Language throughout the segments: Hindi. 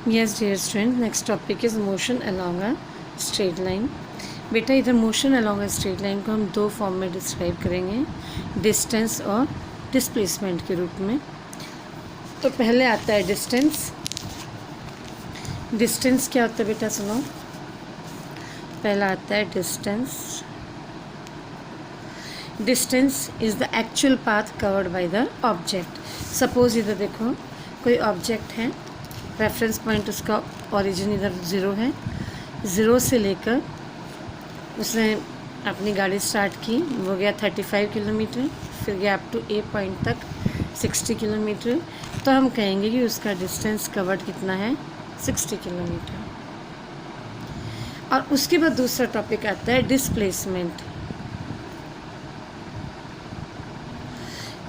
Yes dear student, next topic is motion along a straight line. बेटा इधर motion along a straight line को हम दो फॉर्म में डिस्क्राइब करेंगे, डिस्टेंस और डिस्प्लेसमेंट के रूप में। तो पहले आता है डिस्टेंस। डिस्टेंस क्या होता है बेटा, सुनो। पहला आता है distance. Distance is the actual path covered by the object. Suppose इधर देखो कोई ऑब्जेक्ट है, रेफरेंस पॉइंट उसका ओरिजिन इधर 0 है। 0 से लेकर उसने अपनी गाड़ी स्टार्ट की, वो गया 35 किलोमीटर, फिर गया अप टू ए पॉइंट तक 60 किलोमीटर। तो हम कहेंगे कि उसका डिस्टेंस कवर्ड कितना है, 60 किलोमीटर। और उसके बाद दूसरा टॉपिक आता है डिस्प्लेसमेंट।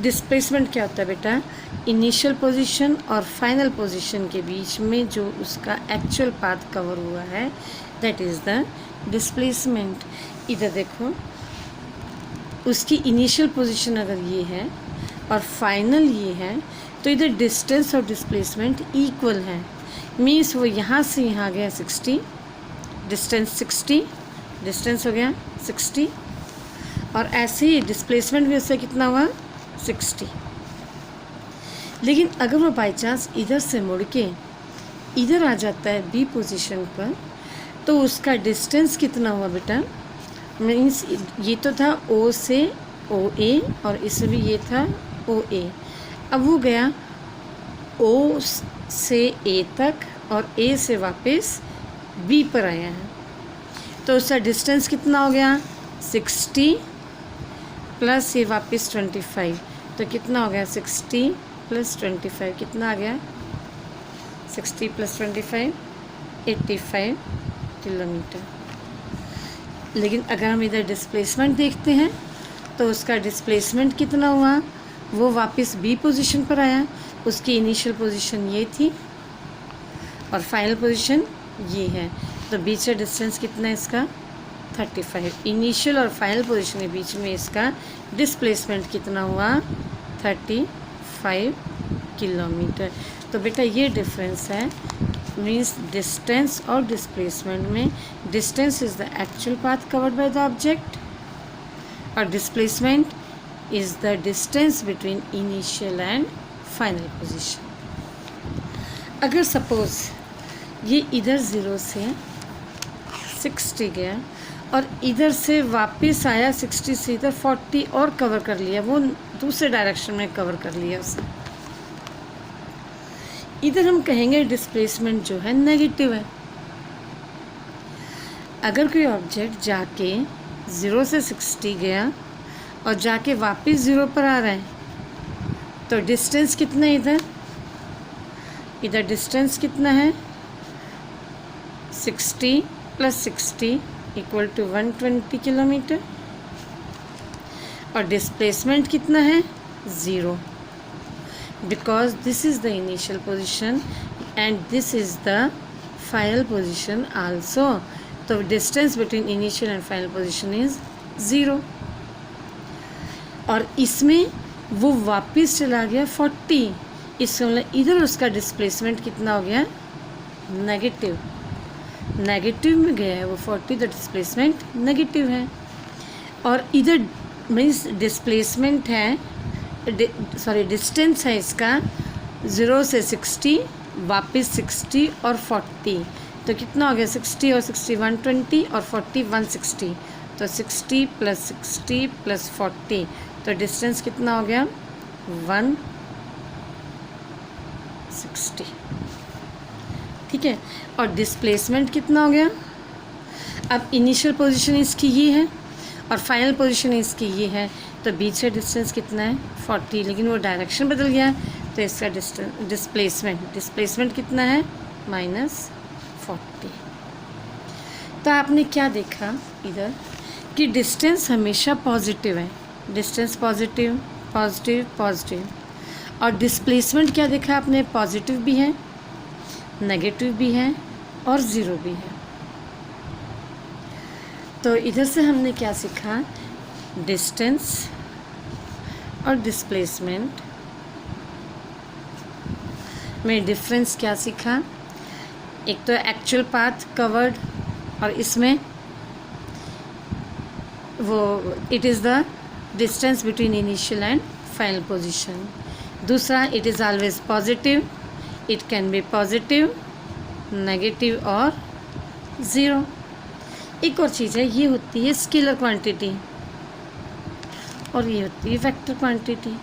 डिस्प्लेसमेंट क्या होता है बेटा, इनिशियल पोजीशन और फाइनल पोजीशन के बीच में जो उसका एक्चुअल पाथ कवर हुआ है, दैट इज़ द डिस्प्लेसमेंट। इधर देखो उसकी इनिशियल पोजीशन अगर ये है और फाइनल ये है, तो इधर डिस्टेंस और डिस्प्लेसमेंट इक्वल है। मीन्स वो यहाँ से यहाँ गया 60, डिस्टेंस 60, डिस्टेंस हो गया 60, और ऐसे ही डिस्प्लेसमेंट भी उससे कितना हुआ, 60। लेकिन अगर वो बाई चांस इधर से मुड़ के इधर आ जाता है बी पोजीशन पर, तो उसका डिस्टेंस कितना हुआ बेटा, मीन्स ये तो था ओ से ओ ए और इसमें भी ये था ओ ए। अब वो गया ओ से ए तक और ए से वापस बी पर आया है, तो उसका डिस्टेंस कितना हो गया, 60 प्लस ये वापस 25, तो कितना हो गया, 60 प्लस 25 कितना आ गया, 60 प्लस 25 85 किलोमीटर। लेकिन अगर हम इधर डिस्प्लेसमेंट देखते हैं तो उसका डिस्प्लेसमेंट कितना हुआ, वो वापस बी पोजीशन पर आया। उसकी इनिशियल पोजीशन ये थी और फाइनल पोजीशन ये है, तो बीच का डिस्टेंस कितना है इसका, 35। इनिशियल और फाइनल पोजीशन के बीच में इसका डिस्प्लेसमेंट कितना हुआ, 35 किलोमीटर। तो बेटा ये डिफरेंस है, मीन्स डिस्टेंस और डिस्प्लेसमेंट में distance is the actual path covered by the object और displacement is the distance between initial and final position. अगर सपोज ये इधर 0 से 60 गया और इधर से वापस आया 60 से इधर 40 और कवर कर लिया, वो दूसरे डायरेक्शन में कवर कर लिया उसने, इधर हम कहेंगे डिस्प्लेसमेंट जो है नेगेटिव है। अगर कोई ऑब्जेक्ट जाके 0 से 60 गया और जाके वापस 0 पर आ रहा है, तो डिस्टेंस कितना है इधर, इधर डिस्टेंस कितना है, 60 प्लस 60 इक्वल टू 120 किलोमीटर, और डिस्प्लेसमेंट कितना है, 0, because this is the initial position and this is the final position also, so distance between initial and final position is 0। और इसमें वो वापस चला गया 40, इससे मतलब इधर उसका डिस्प्लेसमेंट कितना हो गया, नेगेटिव। नेगेटिव में गया है वो 40, द डिस्प्लेसमेंट नेगेटिव है। और इधर मीन्स डिस्प्लेसमेंट है, सॉरी डिस्टेंस है इसका 0 से 60, वापस 60 और 40, तो कितना हो गया, 60 और 60 120 और 40 160, तो 60 प्लस 60 प्लस 40, तो डिस्टेंस कितना हो गया, 160। ठीक है, और डिस्प्लेसमेंट कितना हो गया, अब इनिशियल पोजीशन इसकी ये है और फाइनल पोजीशन इसकी ये है, तो बीच का डिस्टेंस कितना है, 40, लेकिन वो डायरेक्शन बदल गया, तो इसका डिस्प्लेसमेंट कितना है, -40। तो आपने क्या देखा इधर कि डिस्टेंस हमेशा पॉजिटिव है, डिस्टेंस पॉजिटिव पॉजिटिव पॉजिटिव, और डिस्प्लेसमेंट क्या देखा आपने, पॉजिटिव भी है, नेगेटिव भी है और 0 भी है। तो इधर से हमने क्या सीखा, डिस्टेंस और डिस्प्लेसमेंट में डिफरेंस क्या सीखा, एक तो एक्चुअल पाथ कवर्ड, और इसमें वो it is the distance between initial and final position. दूसरा, it is always positive, it can be positive, negative और ज़ीरो। एक और चीज़ है, ये होती है स्केलर क्वांटिटी और ये होती है वेक्टर क्वांटिटी।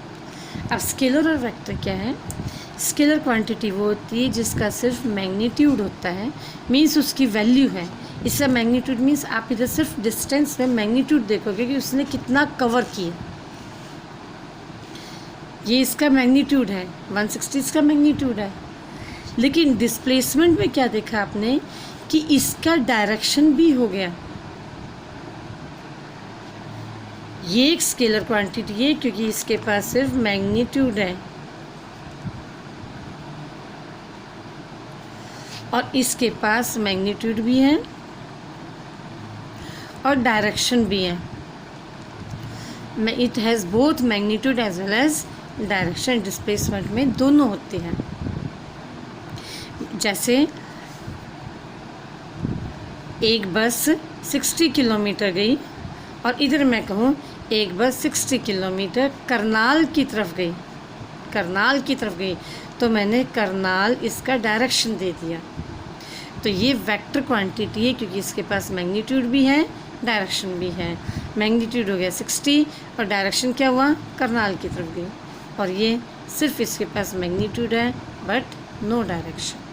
अब स्केलर और वेक्टर क्या है? स्केलर क्वांटिटी वो होती है जिसका सिर्फ मैग्नीट्यूड होता है, मीन्स उसकी वैल्यू है। इसका मैग्नीट्यूड मीन्स आप इधर सिर्फ डिस्टेंस में मैग्नीट्यूड देखोगे कि उसने कितना कवर किया, ये इसका मैग्नीट्यूड है, 160 इसका मैग्नीट्यूड है। लेकिन डिस्प्लेसमेंट में क्या देखा आपने कि इसका डायरेक्शन भी हो गया। ये एक स्केलर क्वांटिटी है क्योंकि इसके पास सिर्फ मैग्नीट्यूड है और इसके पास मैग्नीट्यूड भी है और डायरेक्शन भी है। It has both magnitude as well as direction. Displacement में दोनों होते हैं। जैसे एक बस 60 किलोमीटर गई और इधर मैं कहूँ एक बस 60 किलोमीटर करनाल की तरफ गई, करनाल की तरफ गई, तो मैंने करनाल इसका डायरेक्शन दे दिया। तो ये वेक्टर क्वांटिटी है क्योंकि इसके पास मैग्नीट्यूड भी है, डायरेक्शन भी है। मैग्नीट्यूड हो गया 60 और डायरेक्शन क्या हुआ? करनाल की तरफ गई। और ये सिर्फ इसके पास मैग्नीट्यूड है बट नो डायरेक्शन।